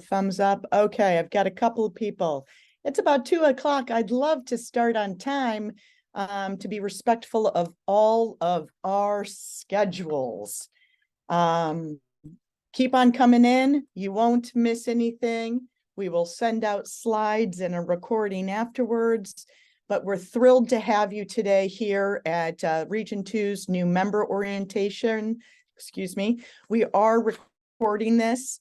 thumbs up. Okay, I've got a couple of people. It's about 2 o'clock. I'd love to start on time to be respectful of all of our schedules. Keep on coming in. You won't miss anything. We will send out slides and a recording afterwards. But we're thrilled to have you today here at Region 2's new member orientation. Excuse me. We are recording this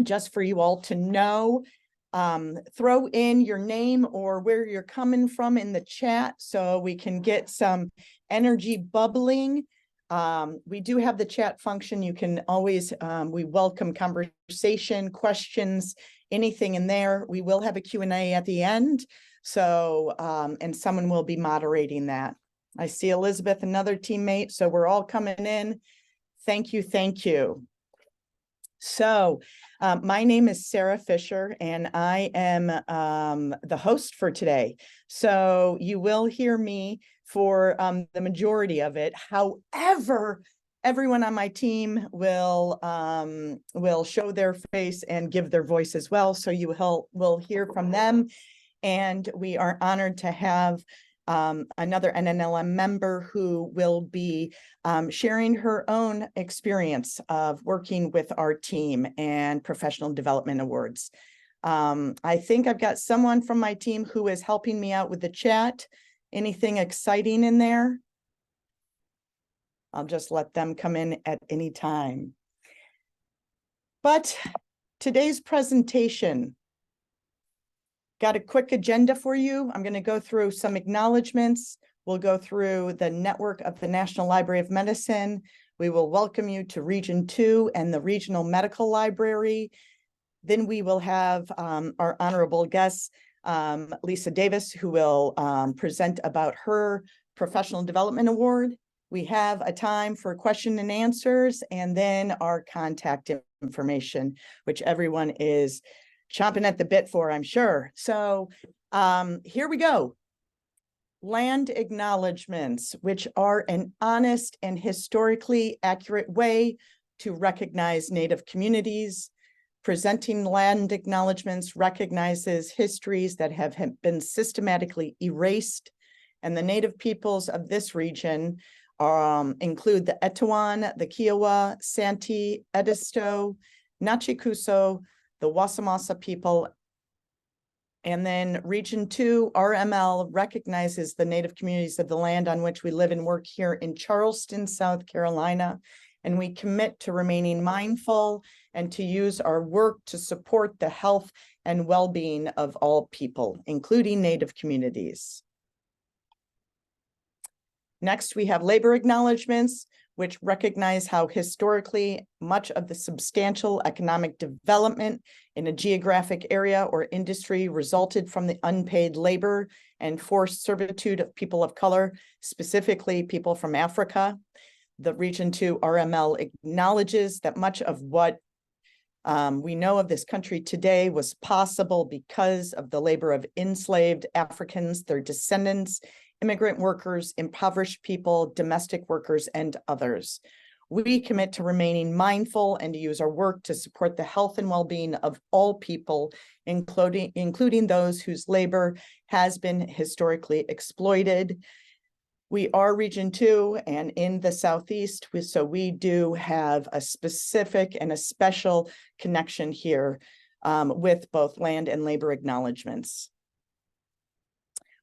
just for you all to know. Throw in your name or where you're coming from in the chat so we can get some energy bubbling. We do have the chat function. You can always, we welcome conversation, questions, anything in there. We will have a Q&A at the end. So, and someone will be moderating that. I see Elizabeth, another teammate. So we're all coming in. Thank you. Thank you. So my name is Sarah Fisher, and I am the host for today. So you will hear me for the majority of it. However, everyone on my team will show their face and give their voice as well. So you will hear from them. And we are honored to have another NNLM member who will be sharing her own experience of working with our team and professional development awards. I think I've got someone from my team who is helping me out with the chat. Anything exciting in there? I'll just let them come in at any time. But today's presentation, got a quick agenda for you. I'm going to go through some acknowledgements. We'll go through the network of the National Library of Medicine. We will welcome you to Region 2 and the Regional Medical Library. Then we will have our honorable guest, Lisa Davis, who will present about her Professional Development Award. We have a time for question and answers, and then our contact information, which everyone is chomping at the bit for, I'm sure. So here we go. Land acknowledgements, which are an honest and historically accurate way to recognize Native communities. Presenting land acknowledgements recognizes histories that have been systematically erased, and the Native peoples of this region include the Etowah, the Kiowa, Santee, Edisto, Nachikuso, the Wasamasa people. And then Region 2 RML recognizes the Native communities of the land on which we live and work here in Charleston, South Carolina. And we commit to remaining mindful and to use our work to support the health and well-being of all people, including Native communities. Next, we have labor acknowledgements, which recognize how historically much of the substantial economic development in a geographic area or industry resulted from the unpaid labor and forced servitude of people of color, specifically people from Africa. The Region 2 RML acknowledges that much of what we know of this country today was possible because of the labor of enslaved Africans, their descendants, immigrant workers, impoverished people, domestic workers, and others. We commit to remaining mindful and to use our work to support the health and well-being of all people, including those whose labor has been historically exploited. We are Region 2 and in the Southeast, so we do have a specific and a special connection here with both land and labor acknowledgements.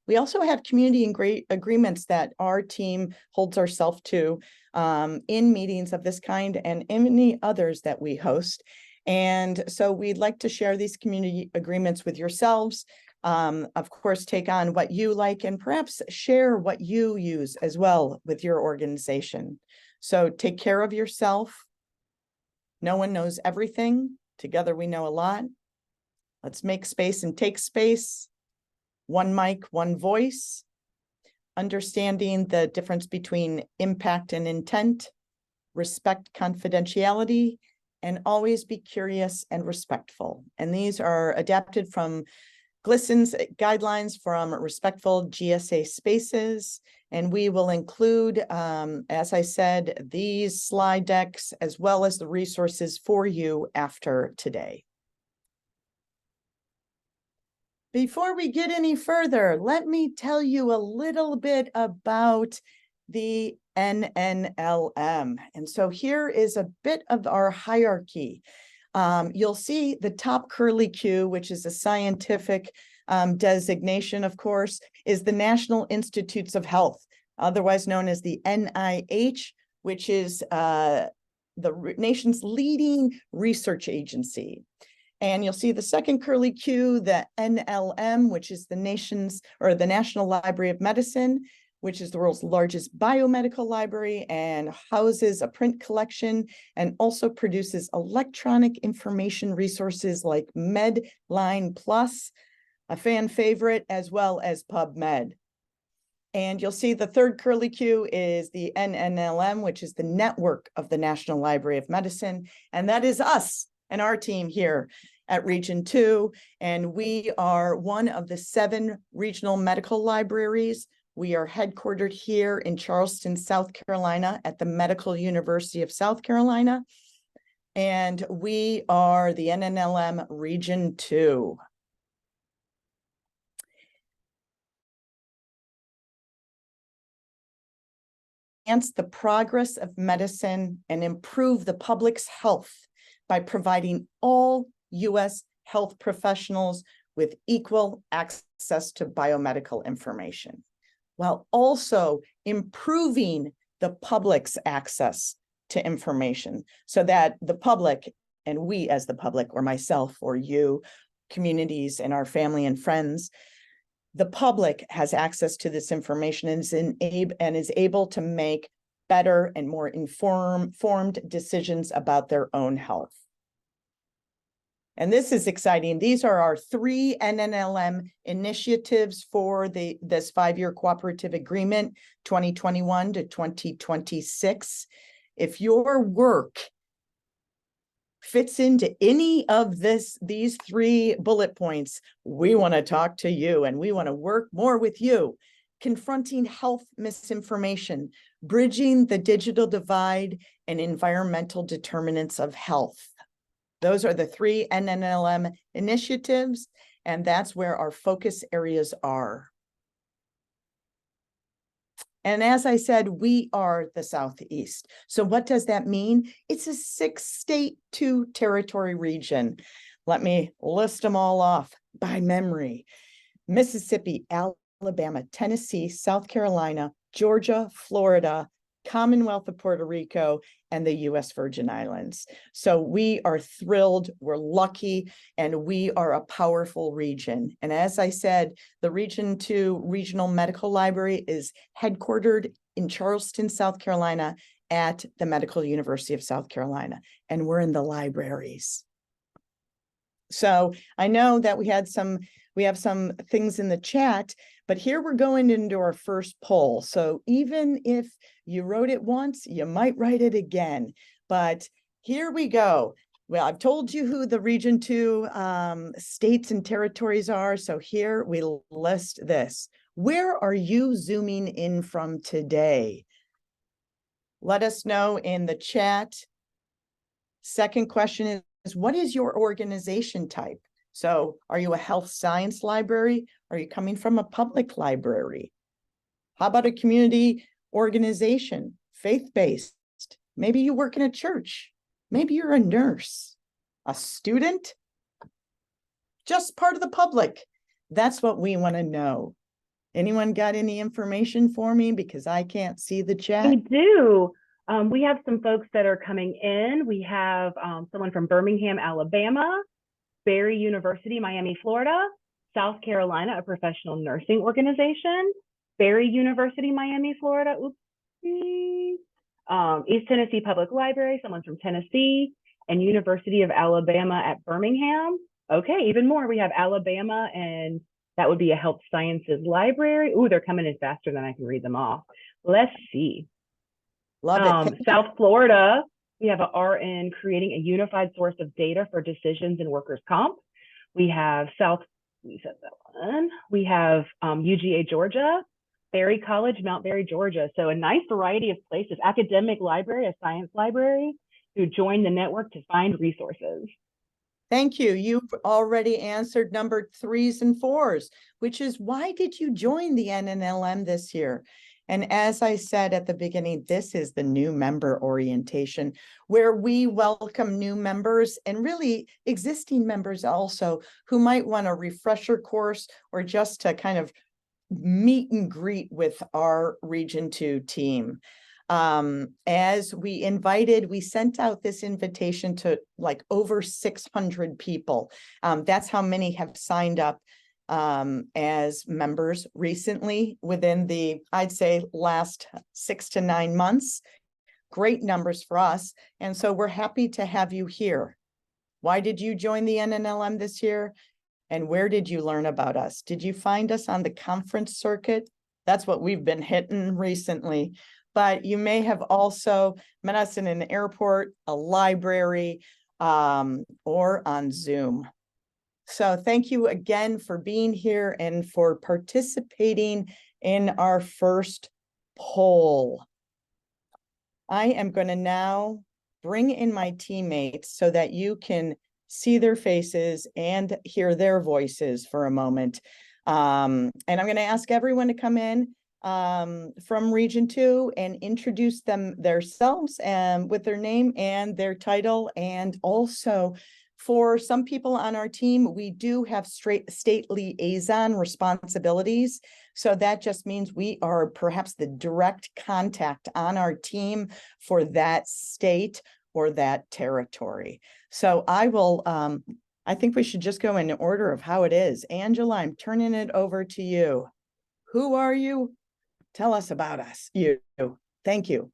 We also have community agreements that our team holds ourselves to in meetings of this kind and any others that we host. And so we'd like to share these community agreements with yourselves. Of course, take on what you like and perhaps share what you use as well with your organization. So take care of yourself. No one knows everything. Together we know a lot. Let's make space and take space. One mic, one voice, understanding the difference between impact and intent, respect confidentiality, and always be curious and respectful. And these are adapted from GLSEN's guidelines from respectful GSA spaces. And we will include, as I said, these slide decks as well as the resources for you after today. Before we get any further, let me tell you a little bit about the NNLM. And so here is a bit of our hierarchy. You'll see the top curly Q, which is a scientific designation, of course, is the National Institutes of Health, otherwise known as the NIH, which is the nation's leading research agency. And you'll see the second curly Q, the NLM, which is the National Library of Medicine, which is the world's largest biomedical library and houses a print collection and also produces electronic information resources like Medline Plus, a fan favorite, as well as PubMed. And you'll see the third curly Q is the NNLM, which is the network of the National Library of Medicine. And that is us and our team here at Region 2. And we are one of the 7 regional medical libraries. We are headquartered here in Charleston, South Carolina at the Medical University of South Carolina. And we are the NNLM Region 2. Enhance the progress of medicine and improve the public's health by providing all U.S. health professionals with equal access to biomedical information, while also improving the public's access to information so that the public, and we as the public, or myself or you, communities and our family and friends, the public has access to this information and is able to make better and more informed decisions about their own health. And this is exciting. These are our 3 NNLM initiatives for this 5-year cooperative agreement, 2021 to 2026. If your work fits into any of these 3 bullet points, we want to talk to you and we want to work more with you. Confronting health misinformation, bridging the digital divide, and environmental determinants of health. Those are the 3 NNLM initiatives, and that's where our focus areas are. And as I said, we are the Southeast. So what does that mean? It's a 6-state, 2-territory region. Let me list them all off by memory. Mississippi, Alabama, Tennessee, South Carolina, Georgia, Florida, Commonwealth of Puerto Rico, and the U.S. Virgin Islands. So we are thrilled, we're lucky, and we are a powerful region. And as I said, the Region 2 Regional Medical Library is headquartered in Charleston, South Carolina at the Medical University of South Carolina, and we're in the libraries. So I know that we have some things in the chat, but here we're going into our first poll. So even if you wrote it once, you might write it again. But here we go. Well, I've told you who the Region 2 states and territories are. So here we list this. Where are you zooming in from today? Let us know in the chat. Second question is, what is your organization type? So are you a health science library? Are you coming from a public library? How about a community organization, faith-based? Maybe you work in a church. Maybe you're a nurse, a student, just part of the public. That's what we want to know. Anyone got any information for me? Because I can't see the chat. We do. We have some folks that are coming in. We have someone from Birmingham, Alabama, Barry University, Miami, Florida, South Carolina, a professional nursing organization, Barry University, Miami, Florida, East Tennessee Public Library, someone from Tennessee, and University of Alabama at Birmingham. Okay, even more, we have Alabama, and that would be a health sciences library. Ooh, they're coming in faster than I can read them off. Let's see. Love it. South Florida, we have an RN creating a unified source of data for decisions in workers' comp. We have South we said that one. We have UGA, Georgia, Berry College, Mount Berry, Georgia. So a nice variety of places, academic library, a science library, who joined the network to find resources. Thank you. You've already answered number 3s and 4s, which is why did you join the NNLM this year? And as I said at the beginning, this is the new member orientation where we welcome new members and really existing members also who might want a refresher course or just to kind of meet and greet with our Region 2 team. As we sent out this invitation to like over 600 people. That's how many have signed up as members recently within the, I'd say, last 6 to 9 months. Great numbers for us. And so we're happy to have you here. Why did you join the NNLM this year? And where did you learn about us? Did you find us on the conference circuit? That's what we've been hitting recently. But you may have also met us in an airport, a library, or on Zoom. So thank you again for being here and for participating in our first poll. I am going to now bring in my teammates so that you can see their faces and hear their voices for a moment. And I'm going to ask everyone to come in from Region 2 and introduce themselves with their name and their title. And also for some people on our team, we do have state liaison responsibilities. So that just means we are perhaps the direct contact on our team for that state or that territory. So I will, I think we should just go in order of how it is. Angela, I'm turning it over to you. Who are you? Tell us about us. You. Thank you.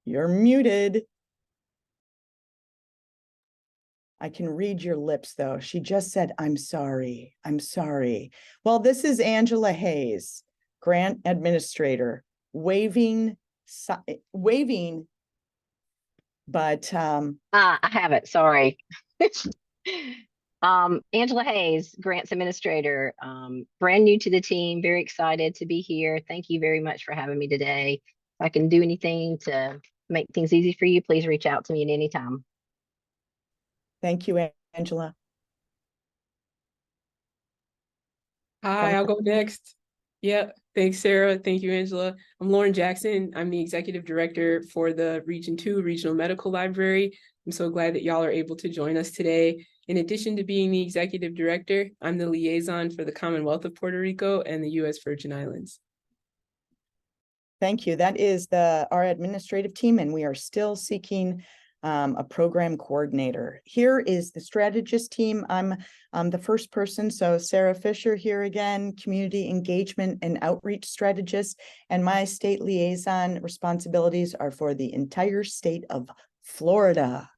You're muted. I can read your lips though. She just said, I'm sorry. I'm sorry. Well, this is Angela Hayes, grant administrator, waving, but I have it. Sorry. Angela Hayes, grants administrator, brand new to the team, very excited to be here. Thank you very much for having me today. If I can do anything to make things easy for you, please reach out to me at any time. Thank you, Angela. Hi, I'll go next. Yeah, thanks, Sarah. Thank you, Angela. I'm Lauren Jackson. I'm the executive director for the Region 2 Regional Medical Library. I'm so glad that y'all are able to join us today. In addition to being the executive director, I'm the liaison for the Commonwealth of Puerto Rico and the U.S. Virgin Islands. Thank you. That is our administrative team, and we are still seeking a program coordinator. Here is the strategist team. I'm the first person. So Sarah Fisher here again, community engagement and outreach strategist. And my state liaison responsibilities are for the entire state of Florida.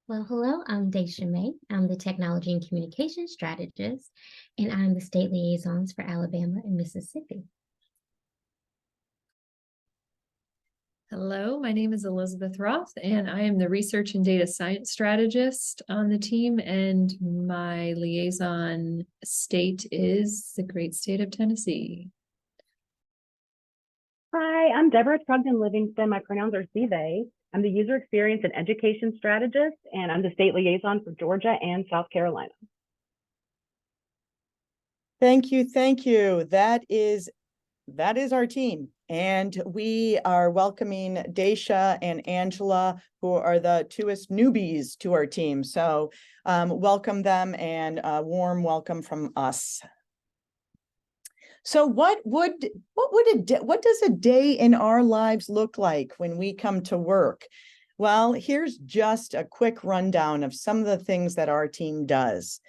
Well, hello, I'm Daisha May. I'm the technology and communication strategist, and I'm the state liaisons for Alabama and Mississippi. Hello, my name is Elizabeth Roth, and I am the research and data science strategist on the team, and my liaison state is the great state of Tennessee. Hi, I'm Deborah Trugden Livingston. My pronouns are she, they. I'm the user experience and education strategist, and I'm the state liaison for Georgia and South Carolina. Thank you. Thank you. That is our team. And we are welcoming Daisha and Angela, who are the twoest newbies to our team. So welcome them and a warm welcome from us. So what does a day in our lives look like when we come to work? Well, here's just a quick rundown of some of the things that our team does.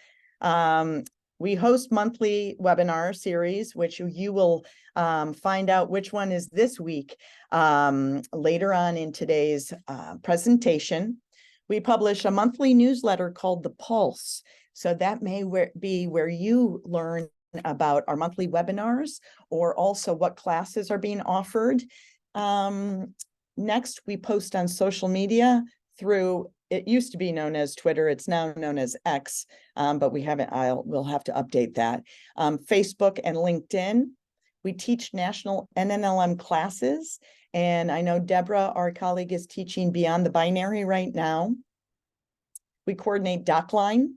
We host monthly webinar series, which you will find out which one is this week later on in today's presentation. We publish a monthly newsletter called The Pulse. So that may be where you learn about our monthly webinars or also what classes are being offered. Next, we post on social media through, it used to be known as Twitter, it's now known as X, but we'll have to update that. Facebook and LinkedIn. We teach national NNLM classes, and I know Deborah, our colleague, is teaching Beyond the Binary right now. We coordinate DocLine.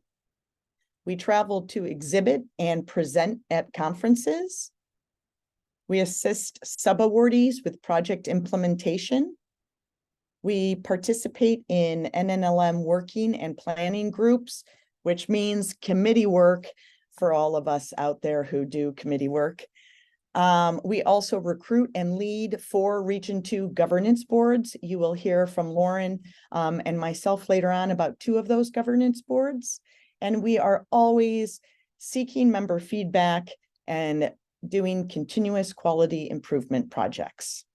We travel to exhibit and present at conferences. We assist subawardees with project implementation. We participate in NNLM working and planning groups, which means committee work for all of us out there who do committee work. We also recruit and lead 4 Region 2 governance boards. You will hear from Lauren and myself later on about 2 of those governance boards. And we are always seeking member feedback and doing continuous quality improvement projects.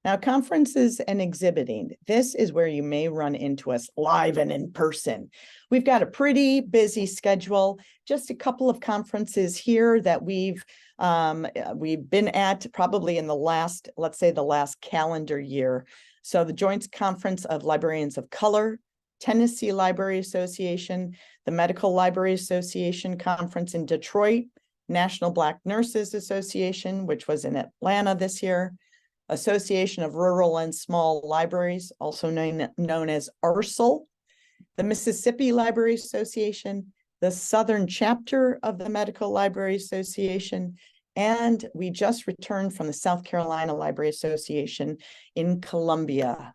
Now, conferences and exhibiting, this is where you may run into us live and in person. We've got a pretty busy schedule, just a couple of conferences here that we've been at probably in the last, let's say the last calendar year. So the Joint Conference of Librarians of Color, Tennessee Library Association, the Medical Library Association Conference in Detroit, National Black Nurses Association, which was in Atlanta this year, Association of Rural and Small Libraries, also known as ARSL, the Mississippi Library Association, the Southern Chapter of the Medical Library Association, and we just returned from the South Carolina Library Association in Columbia.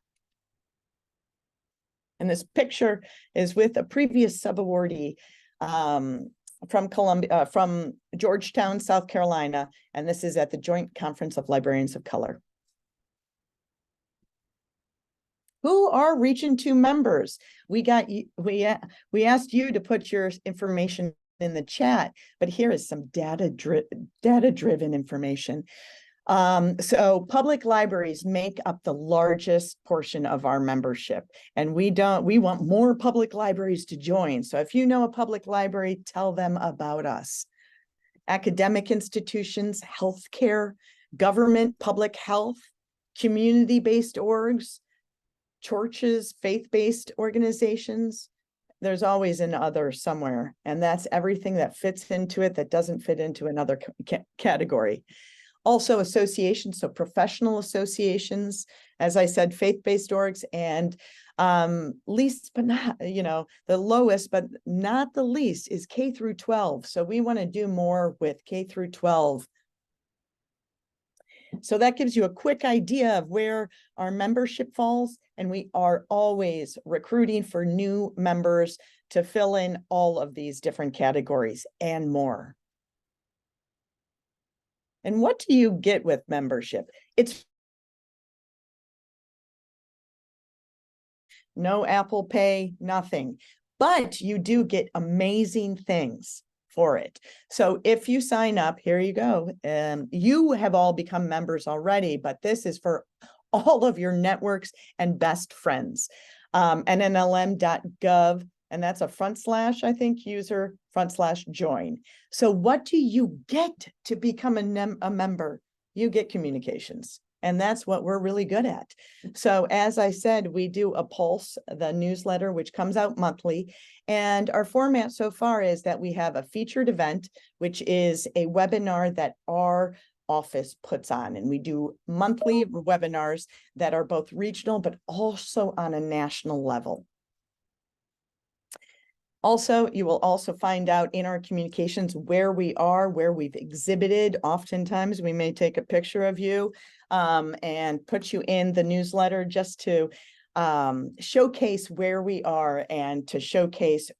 And this picture is with a previous subawardee from Georgetown, South Carolina, and this is at the Joint Conference of Librarians of Color. Who are Region 2 members? We asked you to put your information in the chat, but here is some data-driven information. So public libraries make up the largest portion of our membership, and we want more public libraries to join. So if you know a public library, tell them about us. Academic institutions, healthcare, government, public health, community-based orgs, churches, faith-based organizations. There's always an other somewhere, and that's everything that fits into it that doesn't fit into another category. Also associations, so professional associations, as I said, faith-based orgs, and least but not, the lowest but not the least is K through 12. So we want to do more with K through 12. So that gives you a quick idea of where our membership falls, and we are always recruiting for new members to fill in all of these different categories and more. And what do you get with membership? It's no Apple Pay, nothing, but you do get amazing things for it. So if you sign up, here you go. You have all become members already, but this is for all of your networks and best friends. nnlm.gov, and that's a / I think, user / join. So what do you get to become a member? You get communications. And that's what we're really good at. So as I said, we do a Pulse, the newsletter, which comes out monthly. And our format so far is that we have a featured event, which is a webinar that our office puts on. And we do monthly webinars that are both regional, but also on a national level. Also, you will also find out in our communications where we are, where we've exhibited. Oftentimes, we may take a picture of you and put you in the newsletter just to showcase where we are and to showcase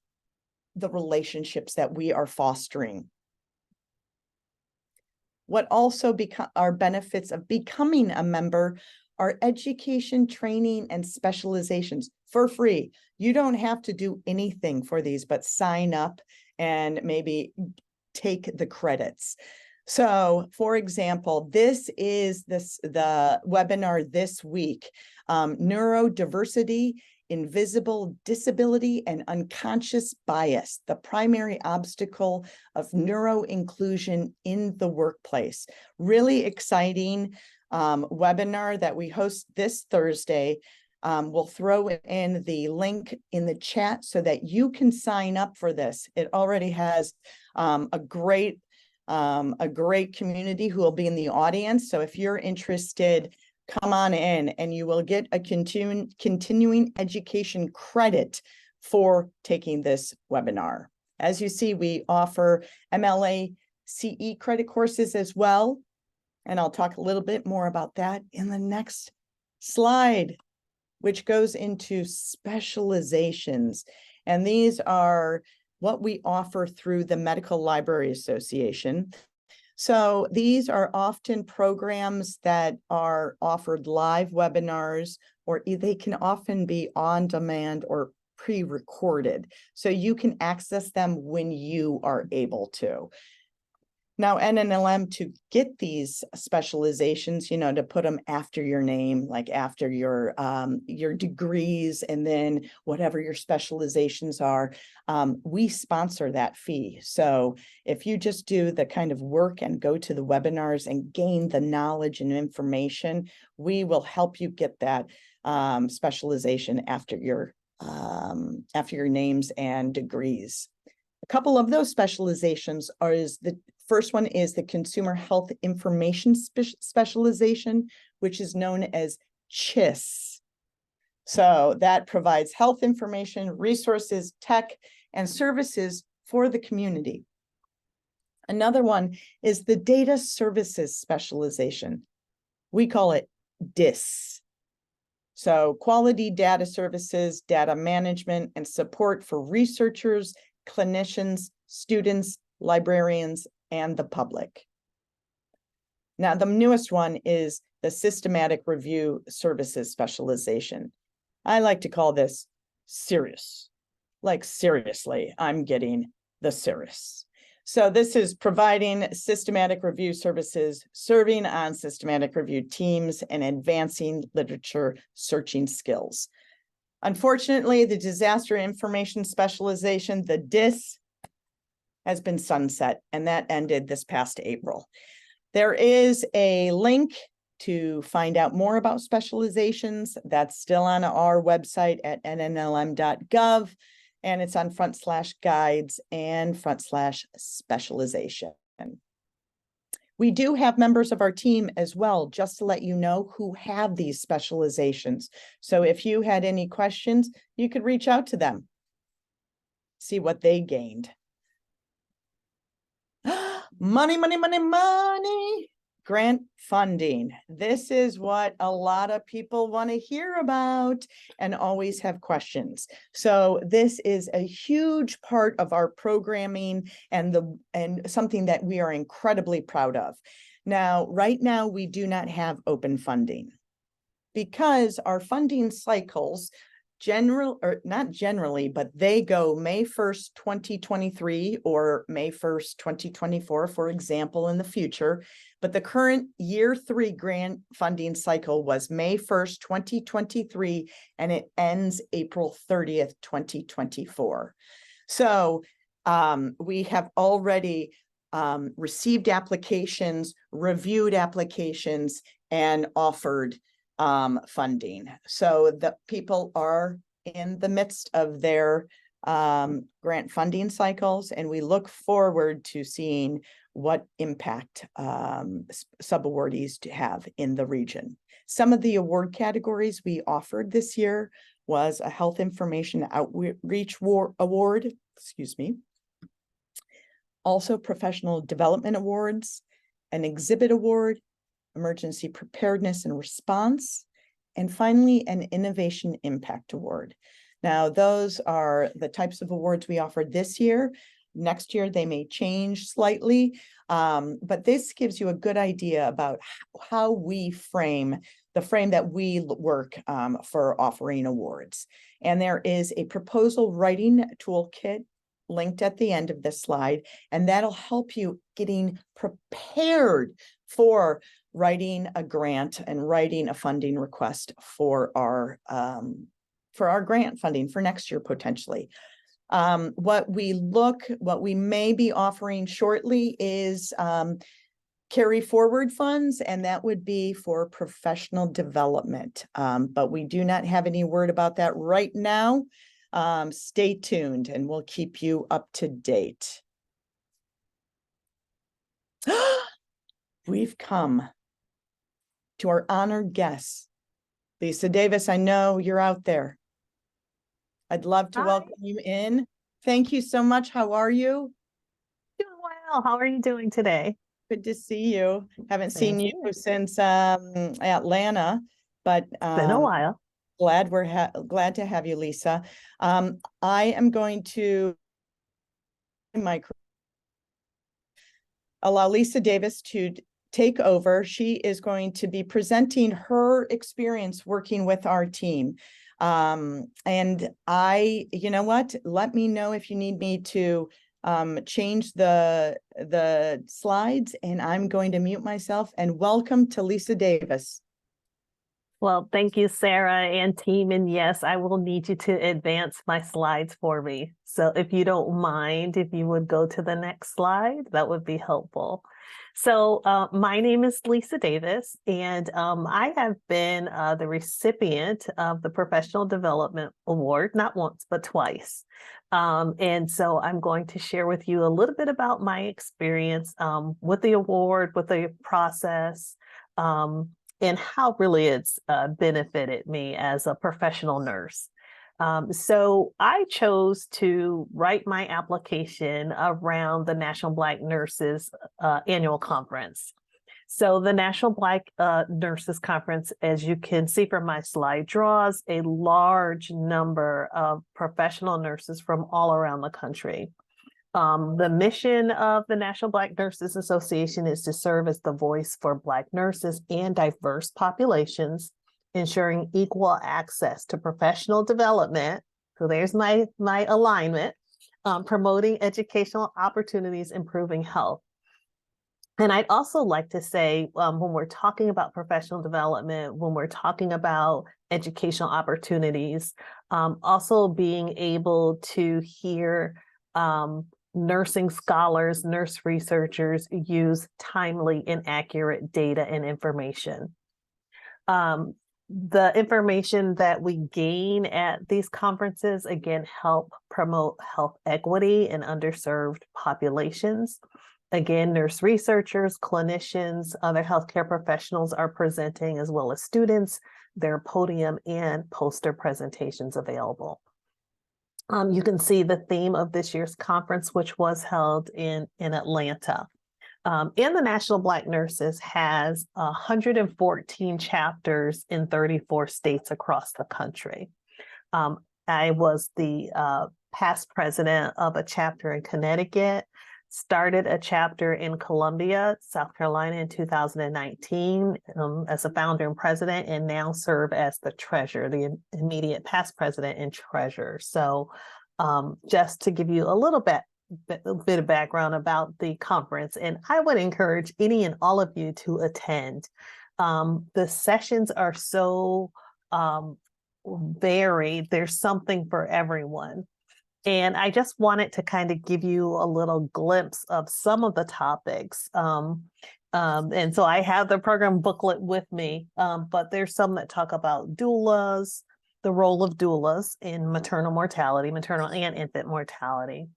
the relationships that we are fostering. What also are benefits of becoming a member are education, training, and specializations for free. You don't have to do anything for these, but sign up and maybe take the credits. So for example, this is the webinar this week, neurodiversity invisible disability and unconscious bias, the primary obstacle of neuro-inclusion in the workplace. Really exciting webinar that we host this Thursday. We'll throw in the link in the chat so that you can sign up for this. It already has a great community who will be in the audience. So if you're interested, come on in and you will get a continuing education credit for taking this webinar. As you see, we offer MLA CE credit courses as well. And I'll talk a little bit more about that in the next slide, which goes into specializations. And these are what we offer through the Medical Library Association. So these are often programs that are offered live webinars, or they can often be on demand or pre-recorded. So you can access them when you are able to. Now, NNLM, to get these specializations, to put them after your name, like after your degrees, and then whatever your specializations are, we sponsor that fee. So if you just do the kind of work and go to the webinars and gain the knowledge and information, we will help you get that specialization after your names and degrees. A couple of those specializations is the first one is the Consumer Health Information Specialization, which is known as CHIS. So that provides health information, resources, tech, and services for the community. Another one is the Data Services Specialization. We call it DIS. So Quality Data Services, Data Management, and Support for Researchers, Clinicians, Students, Librarians, and the public. Now, the newest one is the Systematic Review Services Specialization. I like to call this serious. Like seriously, I'm getting the serious. So this is providing systematic review services, serving on systematic review teams, and advancing literature searching skills. Unfortunately, the Disaster Information Specialization, the DIS, has been sunset, and that ended this past April. There is a link to find out more about specializations. That's still on our website at nnlm.gov, and it's on /guides and /specialization. We do have members of our team as well, just to let you know, who have these specializations. So if you had any questions, you could reach out to them, see what they gained. Money, money, money, money. Grant funding. This is what a lot of people want to hear about and always have questions. So this is a huge part of our programming and something that we are incredibly proud of. Now, right now, we do not have open funding because our funding cycles not generally, but they go May 1st, 2023 or May 1st, 2024, for example, in the future. But the current year 3 grant funding cycle was May 1st, 2023, and it ends April 30th, 2024. So we have already received applications, reviewed applications, and offered funding. So the people are in the midst of their grant funding cycles, and we look forward to seeing what impact subawardees have in the region. Some of the award categories we offered this year was a Health Information Outreach Award, also Professional Development Awards, an Exhibit Award, Emergency Preparedness and Response, and finally, an Innovation Impact Award. Now, those are the types of awards we offered this year. Next year, they may change slightly, but this gives you a good idea about how we frame that we work for offering awards. And there is a proposal writing toolkit linked at the end of this slide, and that'll help you getting prepared for writing a grant and writing a funding request for our for our grant funding for next year potentially. What we may be offering shortly is carry forward funds, and that would be for professional development. But we do not have any word about that right now. Stay tuned and we'll keep you up to date. We've come to our honored guest. Lisa Davis, I know you're out there. I'd love to Hi. welcome you in. Thank you so much. How are you? Doing well. How are you doing today? Good to see you. Haven't seen Same you here. since Atlanta, but Been a while. glad glad to have you, Lisa. I am going to allow Lisa Davis to take over. She is going to be presenting her experience working with our team. And you know what? Let me know if you need me to change the slides, and I'm going to mute myself. And welcome to Lisa Davis. Well, thank you, Sarah and team. And yes, I will need you to advance my slides for me. So if you don't mind, if you would go to the next slide, that would be helpful. So my name is Lisa Davis, and I have been the recipient of the Professional Development Award, not once, but twice. And so I'm going to share with you a little bit about my experience with the award, with the process, and how really it's benefited me as a professional nurse. So I chose to write my application around the National Black Nurses Annual Conference. So the National Black Nurses Conference, as you can see from my slide, draws a large number of professional nurses from all around the country. The mission of the National Black Nurses Association is to serve as the voice for Black nurses and diverse populations, ensuring equal access to professional development. So there's my alignment, promoting educational opportunities, improving health. And I'd also like to say, when we're talking about professional development, when we're talking about educational opportunities, also being able to hear nursing scholars, nurse researchers use timely and accurate data and information. The information that we gain at these conferences, again, help promote health equity in underserved populations. Again, nurse researchers, clinicians, other healthcare professionals are presenting, as well as students. There are podium and poster presentations available. You can see the theme of this year's conference, which was held in Atlanta. And the National Black Nurses has 114 chapters in 34 states across the country. I was the past president of a chapter in Connecticut, started a chapter in Columbia, South Carolina in 2019 as a founder and president, and now serve as the treasurer, the immediate past president and treasurer. So just to give you a little bit of background about the conference, and I would encourage any and all of you to attend. The sessions are so varied. There's something for everyone. And I just wanted to kind of give you a little glimpse of some of the topics. And so I have the program booklet with me, but there's some that talk about doulas, the role of doulas in maternal mortality, maternal and infant mortality.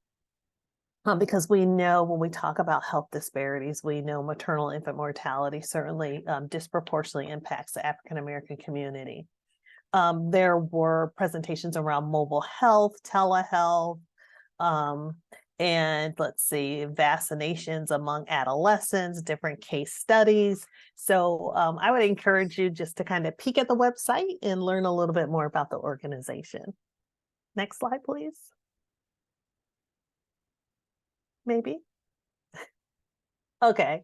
Because we know when we talk about health disparities, we know maternal infant mortality certainly disproportionately impacts the African-American community. There were presentations around mobile health, telehealth, and let's see, vaccinations among adolescents, different case studies. So I would encourage you just to kind of peek at the website and learn a little bit more about the organization. Next slide, please. Maybe. Okay.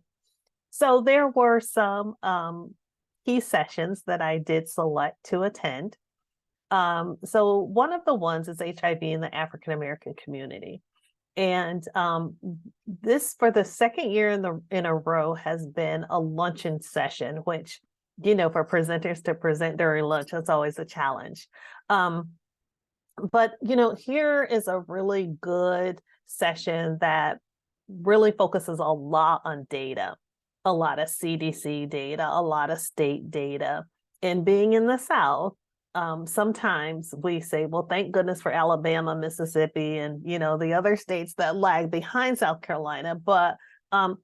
So there were some key sessions that I did select to attend. So one of the ones is HIV in the African-American community. And this, for the second year in a row, has been a luncheon session, which, you know, for presenters to present during lunch, that's always a challenge. But, here is a really good session that really focuses a lot on data, a lot of CDC data, a lot of state data. And being in the South, sometimes we say, well, thank goodness for Alabama, Mississippi, and, the other states that lag behind South Carolina. But, HIV,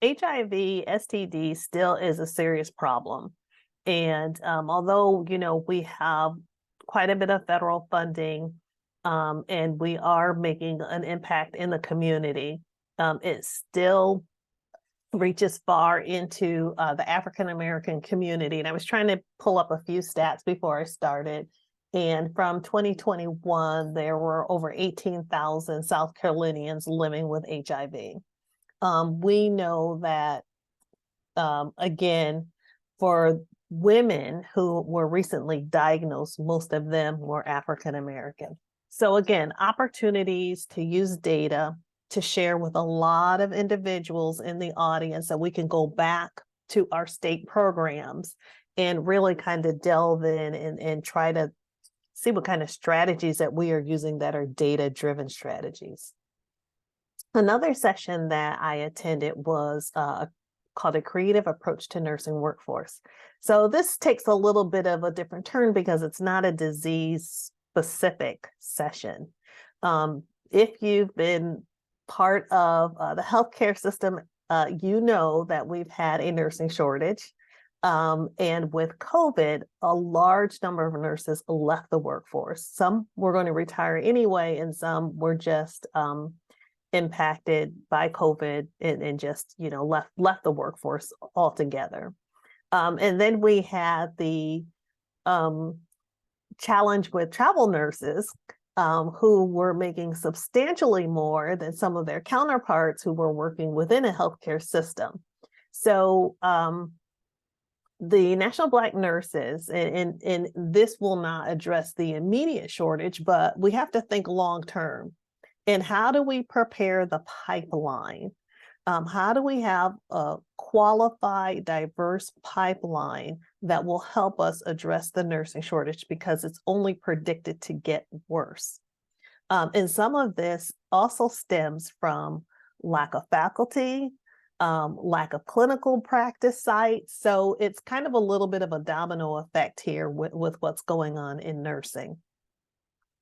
STD still is a serious problem. And although, we have quite a bit of federal funding, and we are making an impact in the community, it still reaches far into the African American community. And I was trying to pull up a few stats before I started. And from 2021, there were over 18,000 South Carolinians living with HIV. We know that, again, for women who were recently diagnosed, most of them were African American. So again, opportunities to use data to share with a lot of individuals in the audience, so we can go back to our state programs and really kind of delve in and try to see what kind of strategies that we are using that are data-driven strategies. Another session that I attended was called A Creative Approach to Nursing Workforce. So this takes a little bit of a different turn because it's not a disease-specific session. If you've been part of the healthcare system, you know that we've had a nursing shortage. And with COVID, a large number of nurses left the workforce. Some were going to retire anyway, and some were just impacted by COVID and just, left the workforce altogether. And then we had the challenge with travel nurses, who were making substantially more than some of their counterparts who were working within a healthcare system. So the National Black Nurses, and this will not address the immediate shortage, but we have to think long term. And how do we prepare the pipeline? How do we have a qualified, diverse pipeline that will help us address the nursing shortage, because it's only predicted to get worse? And some of this also stems from lack of faculty, lack of clinical practice sites. So it's kind of a little bit of a domino effect here with what's going on in nursing.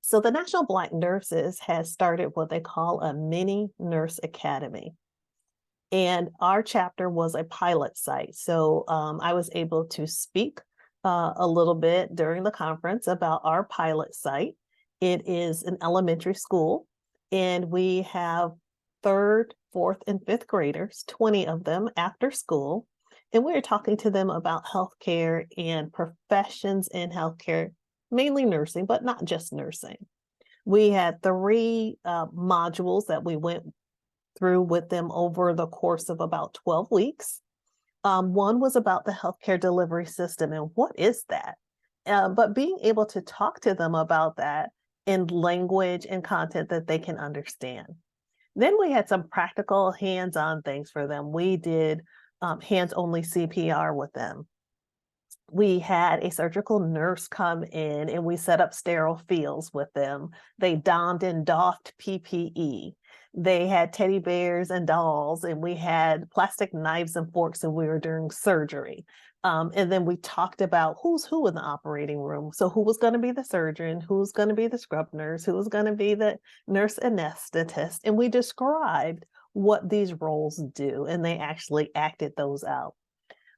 So the National Black Nurses has started what they call a mini nurse academy. And our chapter was a pilot site. So I was able to speak a little bit during the conference about our pilot site. It is an elementary school, and we have 3rd, 4th, and 5th graders, 20 of them after school. And we're talking to them about healthcare and professions in healthcare, mainly nursing, but not just nursing. We had 3 modules that we went through with them over the course of about 12 weeks. One was about the healthcare delivery system and what is that? But being able to talk to them about that in language and content that they can understand. Then we had some practical hands-on things for them. We did hands-only CPR with them. We had a surgical nurse come in and we set up sterile fields with them. They donned and doffed PPE. They had teddy bears and dolls, and we had plastic knives and forks, and we were doing surgery. And then we talked about who's who in the operating room. So who was going to be the surgeon, who's going to be the scrub nurse, who was going to be the nurse anesthetist. And we described what these roles do, and they actually acted those out.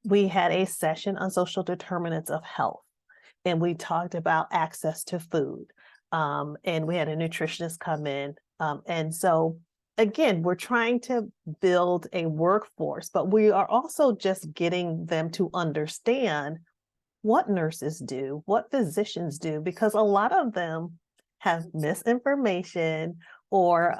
We had a session on social determinants of health, and we talked about access to food. And we had a nutritionist come in. And so again, we're trying to build a workforce, but we are also just getting them to understand what nurses do, what physicians do, because a lot of them have misinformation, or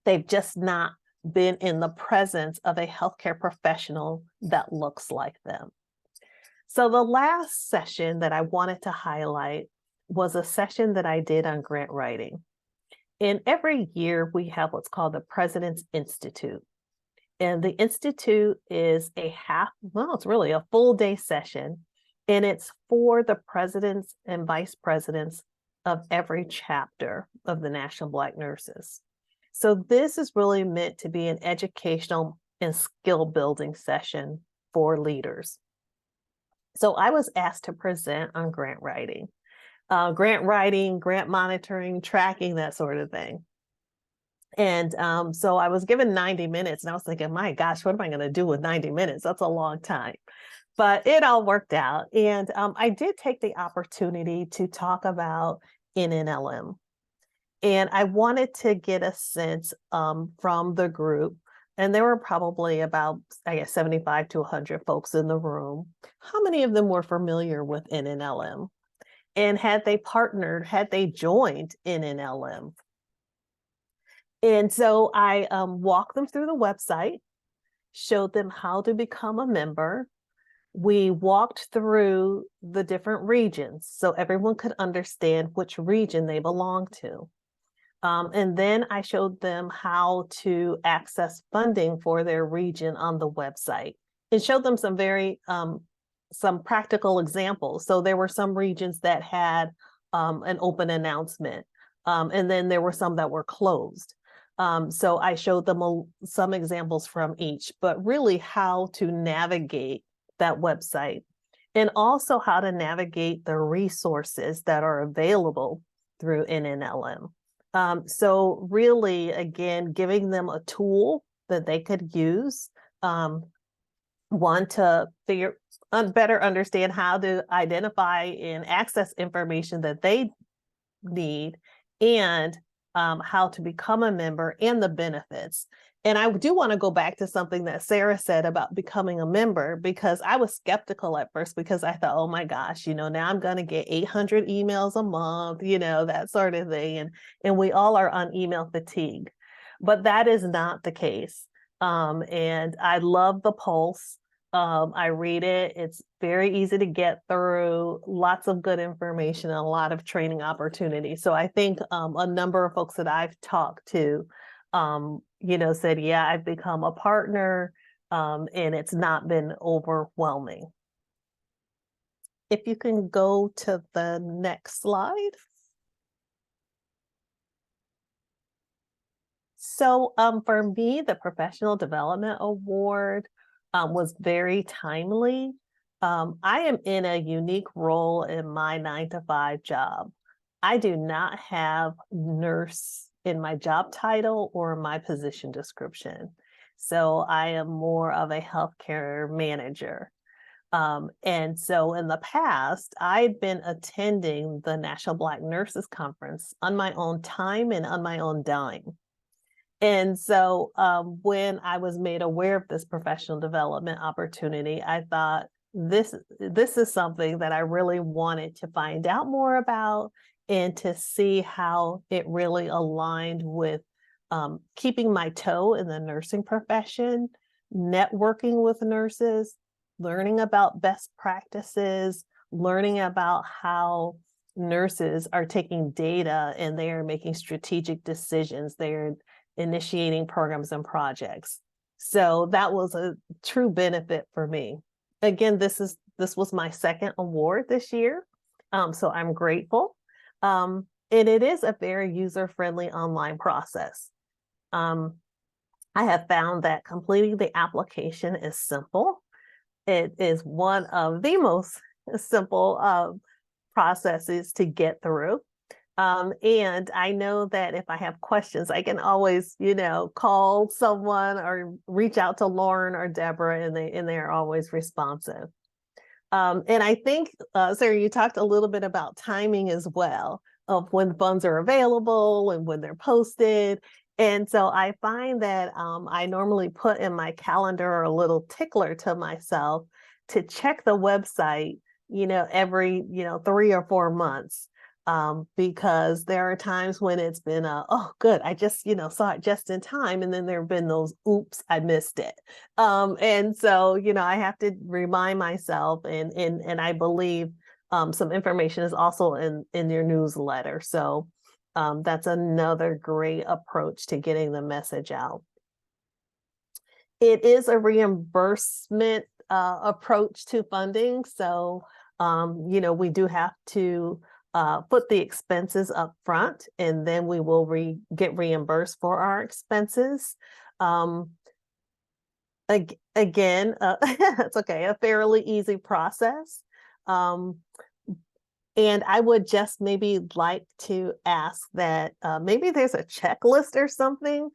they've just not been in the presence of a healthcare professional that looks like them. So the last session that I wanted to highlight was a session that I did on grant writing. And every year we have what's called the President's Institute. And the Institute is it's really a full day session. And it's for the presidents and vice presidents of every chapter of the National Black Nurses. So this is really meant to be an educational and skill building session for leaders. So I was asked to present on grant writing, grant monitoring, tracking, that sort of thing. And so I was given 90 minutes and I was thinking, my gosh, what am I going to do with 90 minutes? That's a long time. But it all worked out. And I did take the opportunity to talk about NNLM. And I wanted to get a sense from the group, and there were probably about, I guess, 75 to 100 folks in the room. How many of them were familiar with NNLM? And had they partnered, had they joined NNLM? And so I walked them through the website, showed them how to become a member. We walked through the different regions so everyone could understand which region they belong to. And then I showed them how to access funding for their region on the website and showed them some some practical examples. So there were some regions that had an open announcement, and then there were some that were closed. So I showed them some examples from each, but really how to navigate that website and also how to navigate the resources that are available through NNLM. So really, again, giving them a tool that they could use, one, to better understand how to identify and access information that they need, and how to become a member and the benefits. And I do want to go back to something that Sarah said about becoming a member, because I was skeptical at first because I thought, oh my gosh, now I'm going to get 800 emails a month, that sort of thing. And we all are on email fatigue, but that is not the case. And I love the Pulse. I read it. It's very easy to get through, lots of good information, and a lot of training opportunities. So I think a number of folks that I've talked to, said, yeah, I've become a partner, and it's not been overwhelming. If you can go to the next slide. So for me, the Professional Development Award was very timely. I am in a unique role in my 9-to-5 job. I do not have nurse in my job title or my position description. So I am more of a healthcare manager. And so in the past, I'd been attending the National Black Nurses Conference on my own time and on my own dime. And so when I was made aware of this professional development opportunity, I thought, this is something that I really wanted to find out more about and to see how it really aligned with keeping my toe in the nursing profession, networking with nurses, learning about best practices, learning about how nurses are taking data and they are making strategic decisions. They're initiating programs and projects. So that was a true benefit for me. Again, this was my second award this year. So I'm grateful. And it is a very user-friendly online process. I have found that completing the application is simple. It is one of the most simple processes to get through. And I know that if I have questions, I can always, call someone or reach out to Lauren or Deborah, and they are always responsive. And I think, Sarah, you talked a little bit about timing as well, of when funds are available and when they're posted. And so I find that I normally put in my calendar a little tickler to myself to check the website, every, 3 or 4 months. Because there are times when it's been oh good, I just saw it just in time, and then there have been those oops, I missed it. And so I have to remind myself, and I believe some information is also in your newsletter. So that's another great approach to getting the message out. It is a reimbursement approach to funding, so we do have to put the expenses up front, and then we will get reimbursed for our expenses. Again, it's okay, a fairly easy process. And I would just maybe like to ask that maybe there's a checklist or something.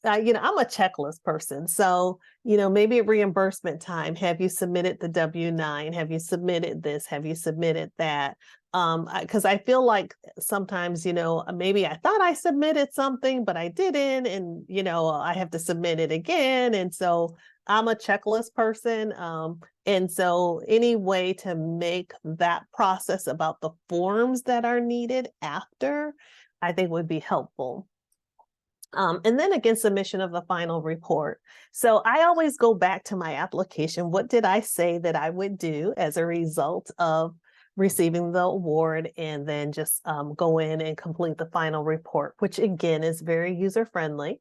I'm a checklist person. So, maybe at reimbursement time, have you submitted the W-9? Have you submitted this? Have you submitted that? Because I feel like sometimes, maybe I thought I submitted something, but I didn't. And, I have to submit it again. And so I'm a checklist person. And so any way to make that process about the forms that are needed after, I think would be helpful. And then again, submission of the final report. So I always go back to my application. What did I say that I would do as a result of receiving the award, and then just go in and complete the final report, which again is very user-friendly.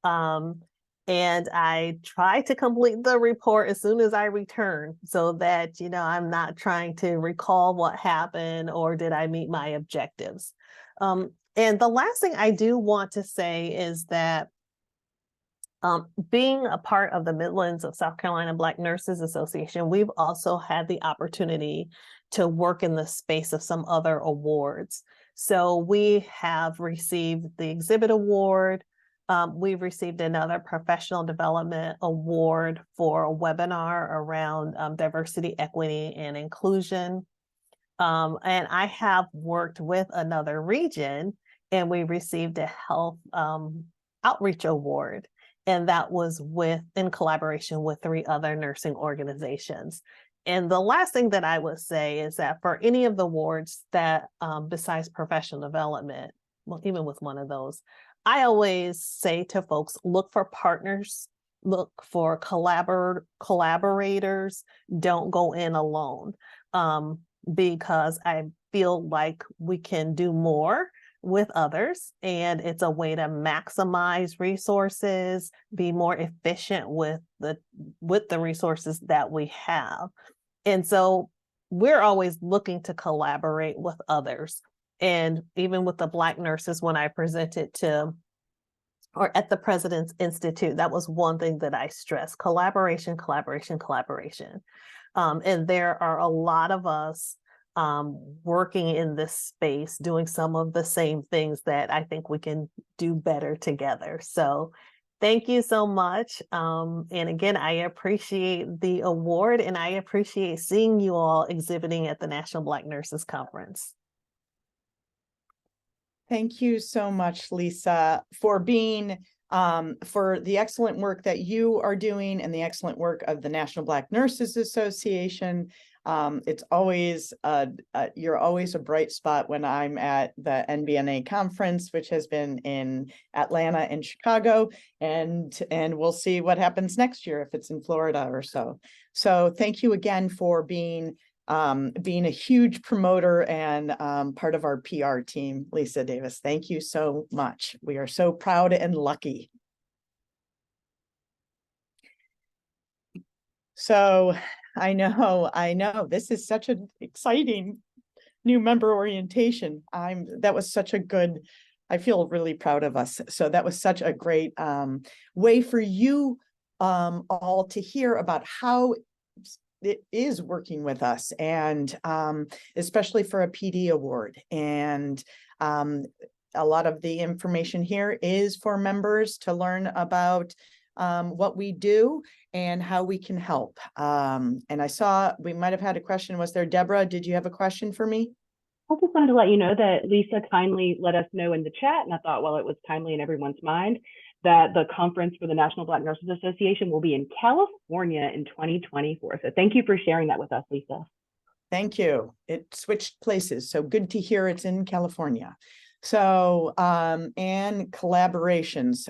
And I try to complete the report as soon as I return, so that, I'm not trying to recall what happened or did I meet my objectives. And the last thing I do want to say is that being a part of the Midlands of South Carolina Black Nurses Association, we've also had the opportunity to work in the space of some other awards. So we have received the Exhibit Award. We've received another Professional Development Award for a webinar around diversity, equity, and inclusion. And I have worked with another region, and we received a Health Outreach Award. And that was in collaboration with 3 other nursing organizations. And the last thing that I would say is that for any of the awards that, besides professional development, well, even with one of those, I always say to folks, look for partners, look for collaborators, don't go in alone. Because I feel like we can do more with others, and it's a way to maximize resources, be more efficient with the resources that we have. And so we're always looking to collaborate with others. And even with the Black nurses, when I presented at the President's Institute, that was one thing that I stressed: collaboration, collaboration, collaboration. And there are a lot of us working in this space, doing some of the same things that I think we can do better together. So thank you so much. And again, I appreciate the award, and I appreciate seeing you all exhibiting at the National Black Nurses Conference. Thank you so much, Lisa, for the excellent work that you are doing and the excellent work of the National Black Nurses Association. It's always you're always a bright spot when I'm at the NBNA conference, which has been in Atlanta and Chicago, and we'll see what happens next year if it's in Florida or so. So thank you again for being a huge promoter and part of our PR team, Lisa Davis. Thank you so much. We are so proud and lucky. So I know this is such an exciting new member orientation. That was such a good, I feel really proud of us. So that was such a great way for you all to hear about how it is working with us, and especially for a PD award. And a lot of the information here is for members to learn about what we do and how we can help. And I saw we might have had a question. Was there, Deborah? Did you have a question for me? I just wanted to let you know that Lisa kindly let us know in the chat, and I thought, well, it was timely in everyone's mind, that the conference for the National Black Nurses Association will be in California in 2024. So thank you for sharing that with us, Lisa. Thank you. It switched places, so good to hear it's in California. So, and collaborations,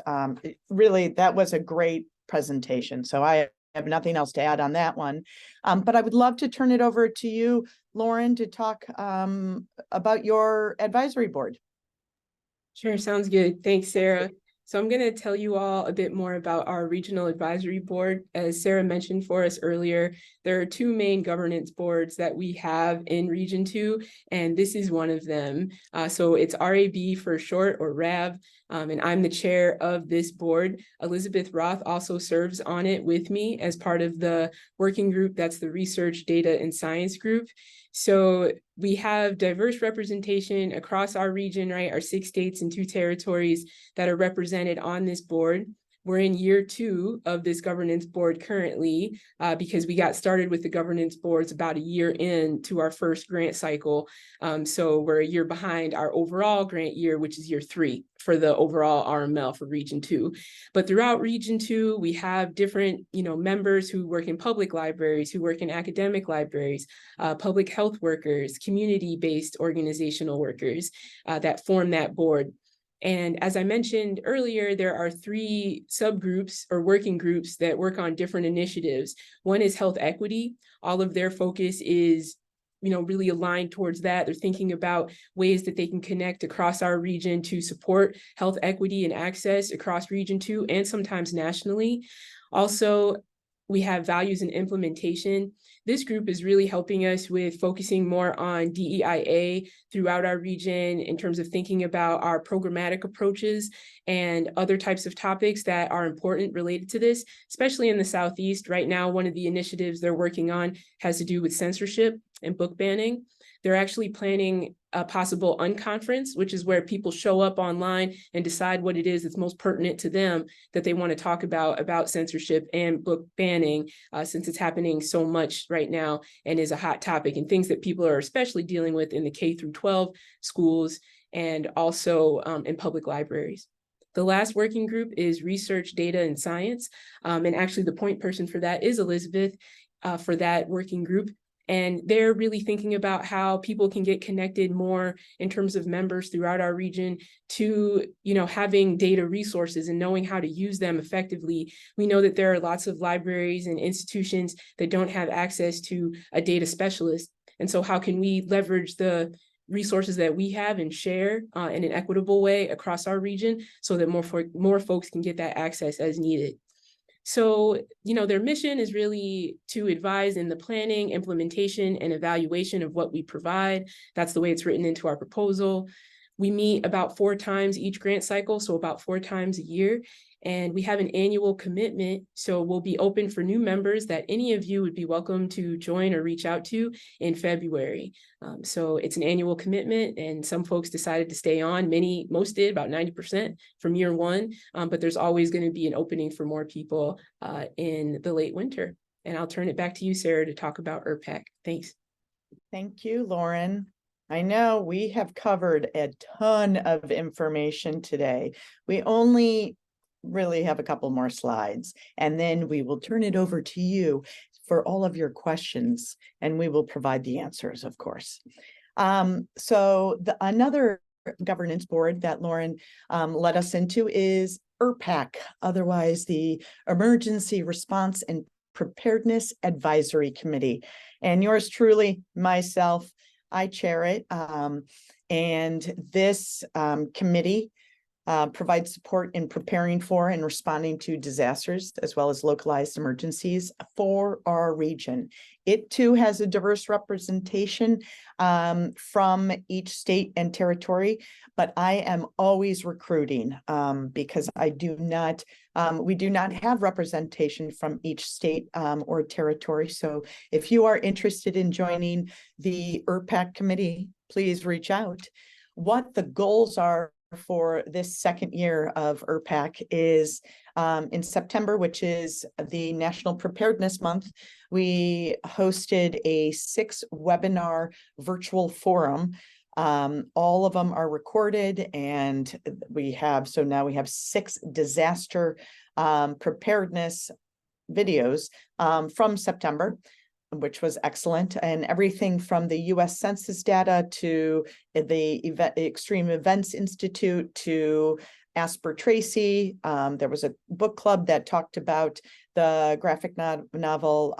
really, that was a great presentation. So I have nothing else to add on that one. But I would love to turn it over to you, Lauren, to talk about your advisory board. Sure, sounds good. Thanks, Sarah. So I'm going to tell you all a bit more about our regional advisory board. As Sarah mentioned for us earlier, there are two main governance boards that we have in Region 2, and this is one of them. So it's RAB for short, or RAB, and I'm the chair of this board. Elizabeth Roth also serves on it with me as part of the working group. That's the Research, Data, and Science group. So we have diverse representation across our region, right? Our 6 states and 2 territories that are represented on this board. We're in year 2 of this governance board currently, because we got started with the governance boards about a year into our first grant cycle. So we're a year behind our overall grant year, which is year 3 for the overall RML for Region 2. But throughout Region 2, we have different, members who work in public libraries, who work in academic libraries, public health workers, community-based organizational workers that form that board. And as I mentioned earlier, there are 3 subgroups or working groups that work on different initiatives. One is health equity. All of their focus is, really aligned towards that. They're thinking about ways that they can connect across our region to support health equity and access across Region 2 and sometimes nationally. Also, we have values and implementation. This group is really helping us with focusing more on DEIA throughout our region in terms of thinking about our programmatic approaches and other types of topics that are important related to this, especially in the Southeast. Right now, one of the initiatives they're working on has to do with censorship and book banning. They're actually planning a possible unconference, which is where people show up online and decide what it is that's most pertinent to them that they want to talk about censorship and book banning, since it's happening so much right now and is a hot topic, and things that people are especially dealing with in the K through 12 schools and also in public libraries. The last working group is Research, Data, and Science. And actually the point person for that is Elizabeth for that working group. And they're really thinking about how people can get connected more in terms of members throughout our region to, having data resources and knowing how to use them effectively. We know that there are lots of libraries and institutions that don't have access to a data specialist. And so how can we leverage the resources that we have and share in an equitable way across our region so that more folks can get that access as needed? So, their mission is really to advise in the planning, implementation, and evaluation of what we provide. That's the way it's written into our proposal. We meet about 4 times each grant cycle, so about 4 times a year. And we have an annual commitment, so we'll be open for new members that any of you would be welcome to join or reach out to in February. So it's an annual commitment, and some folks decided to stay on. Most did, about 90% from year 1, but there's always going to be an opening for more people in the late winter. And I'll turn it back to you, Sarah, to talk about ERPAC. Thanks. Thank you, Lauren. I know we have covered a ton of information today. We only really have a couple more slides, and then we will turn it over to you for all of your questions, and we will provide the answers, of course. So another governance board that Lauren led us into is ERPAC, otherwise the Emergency Response and Preparedness Advisory Committee. And yours truly, myself, I chair it. And this committee provides support in preparing for and responding to disasters, as well as localized emergencies for our region. It too has a diverse representation from each state and territory, but I am always recruiting because we do not have representation from each state or territory. So if you are interested in joining the ERPAC committee, please reach out. What the goals are for this second year of ERPAC is in September, which is the National Preparedness Month, we hosted a 6-webinar virtual forum. All of them are recorded, and now we have 6 disaster preparedness videos from September, which was excellent, and everything from the U.S. Census data to the Extreme Events Institute to Asper Tracy. There was a book club that talked about the graphic novel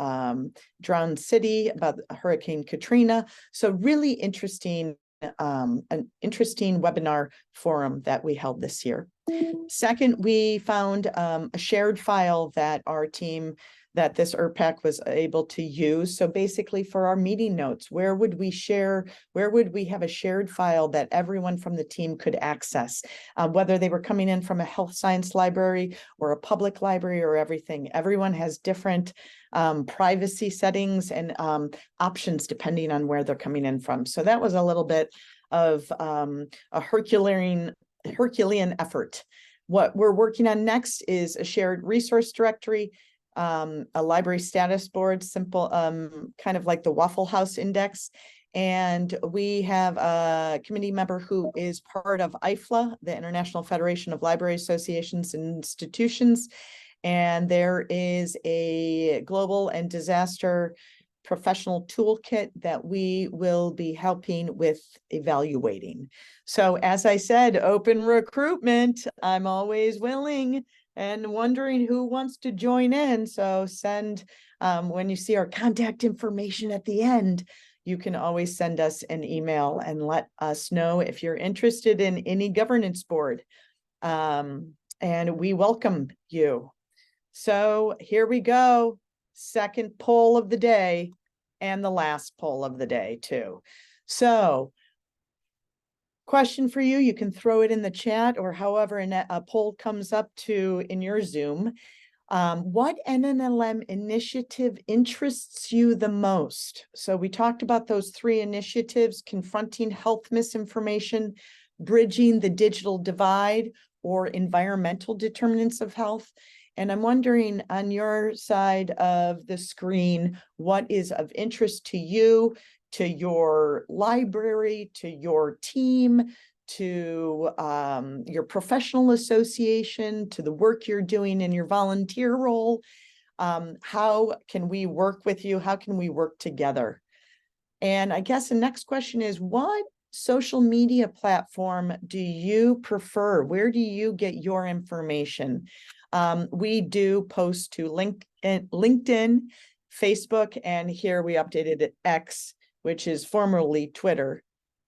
Drowned City about Hurricane Katrina. So really interesting an interesting webinar forum that we held this year. Second, we found a shared file that our team, that this ERPAC was able to use. So basically for our meeting notes, where would we have a shared file that everyone from the team could access? Whether they were coming in from a health science library or a public library or everything. Everyone has different privacy settings and options depending on where they're coming in from. So that was a little bit of a Herculean effort. What we're working on next is a shared resource directory, a library status board, simple, kind of like the Waffle House Index. And we have a committee member who is part of IFLA, the International Federation of Library Associations and Institutions. And there is a global and disaster professional toolkit that we will be helping with evaluating. So as I said, open recruitment, I'm always willing and wondering who wants to join in. So send, when you see our contact information at the end, you can always send us an email and let us know if you're interested in any governance board. And we welcome you. So here we go. Second poll of the day and the last poll of the day too. So question for you, you can throw it in the chat or however a poll comes up to in your Zoom. What NNLM initiative interests you the most? So we talked about those 3 initiatives: confronting health misinformation, bridging the digital divide, or environmental determinants of health. And I'm wondering on your side of the screen, what is of interest to you, to your library, to your team, to your professional association, to the work you're doing in your volunteer role. How can we work with you? How can we work together? And I guess the next question is, what social media platform do you prefer? Where do you get your information? We do post to LinkedIn, Facebook, and here we updated it X, which is formerly Twitter.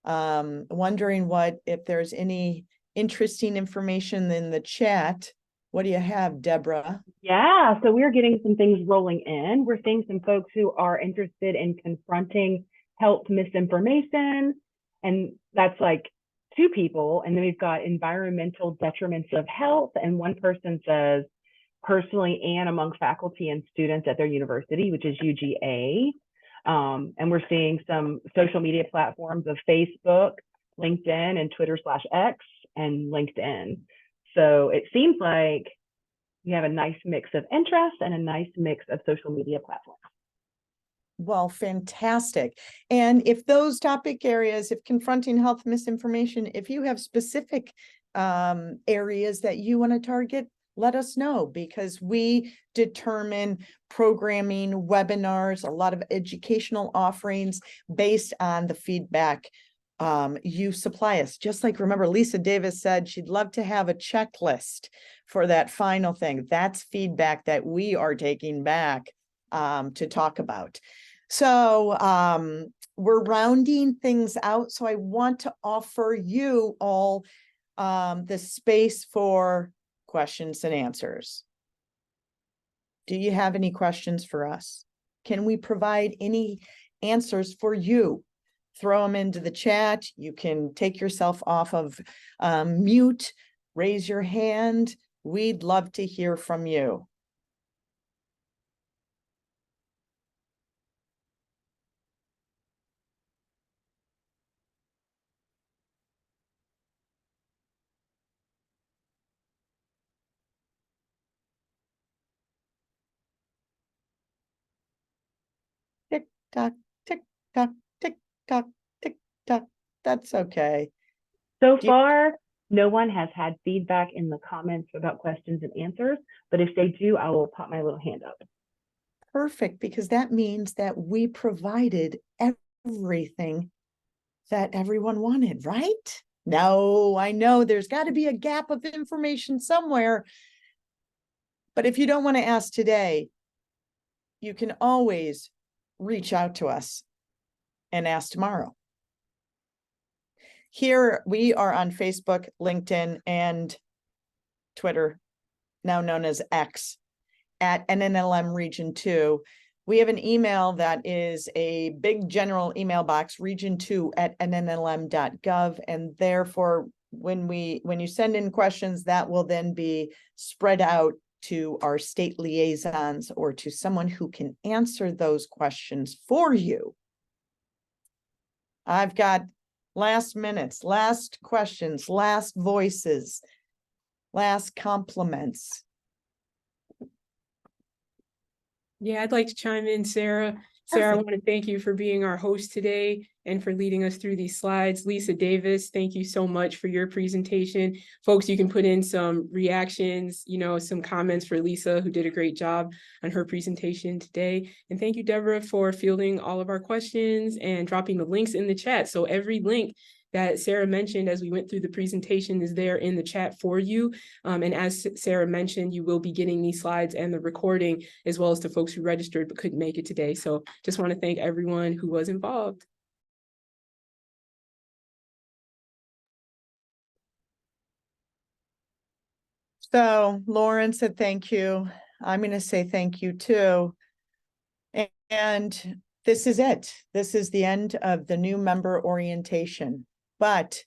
Wondering if there's any interesting information in the chat. What do you have, Deborah? Yeah, so we're getting some things rolling in. We're seeing some folks who are interested in confronting health misinformation, and that's like 2 people. And then we've got environmental detriments of health, and one person says personally and among faculty and students at their university, which is UGA. And we're seeing some social media platforms of Facebook, LinkedIn, and Twitter/X and LinkedIn. So it seems like we have a nice mix of interests and a nice mix of social media platforms. Well, fantastic. And if those topic areas, if confronting health misinformation, if you have specific areas that you want to target, let us know, because we determine programming, webinars, a lot of educational offerings based on the feedback you supply us. Just like, remember, Lisa Davis said she'd love to have a checklist for that final thing. That's feedback that we are taking back to talk about. So we're rounding things out. So I want to offer you all the space for questions and answers. Do you have any questions for us? Can we provide any answers for you? Throw them into the chat. You can take yourself off of mute, raise your hand. We'd love to hear from you. Tick tock, tick tock, tick tock, tick tock. That's okay. So far, no one has had feedback in the comments about questions and answers, but if they do, I will pop my little hand up. Perfect, because that means that we provided everything that everyone wanted, right? No, I know there's got to be a gap of information somewhere. But if you don't want to ask today, you can always reach out to us and ask tomorrow. Here, we are on Facebook, LinkedIn, and Twitter, now known as X, at NNLM Region 2. We have an email that is a big general email box, region2@nnlm.gov, and therefore, when you send in questions, that will then be spread out to our state liaisons or to someone who can answer those questions for you. I've got last minutes, last questions, last voices, last compliments. Yeah, I'd like to chime in, Sarah. Sarah, I want to thank you for being our host today and for leading us through these slides. Lisa Davis, thank you so much for your presentation. Folks, you can put in some reactions, some comments for Lisa, who did a great job on her presentation today. And thank you, Deborah, for fielding all of our questions and dropping the links in the chat. So every link that Sarah mentioned as we went through the presentation is there in the chat for you. And as Sarah mentioned, you will be getting these slides and the recording, as well as to folks who registered but couldn't make it today. So just want to thank everyone who was involved. So Lauren said thank you. I'm going to say thank you too. And this is it. This is the end of the new member orientation. But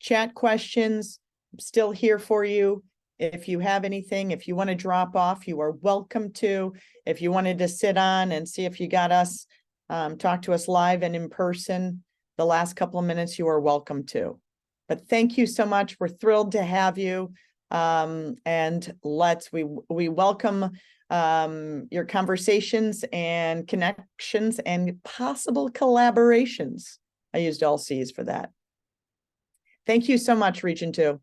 chat questions, I'm still here for you. If you have anything, if you want to drop off, you are welcome to. If you wanted to sit on and see if you got us, talk to us live and in person, the last couple of minutes, you are welcome to. But thank you so much. We're thrilled to have you. And we welcome your conversations and connections and possible collaborations. I used all C's for that. Thank you so much, Region 2.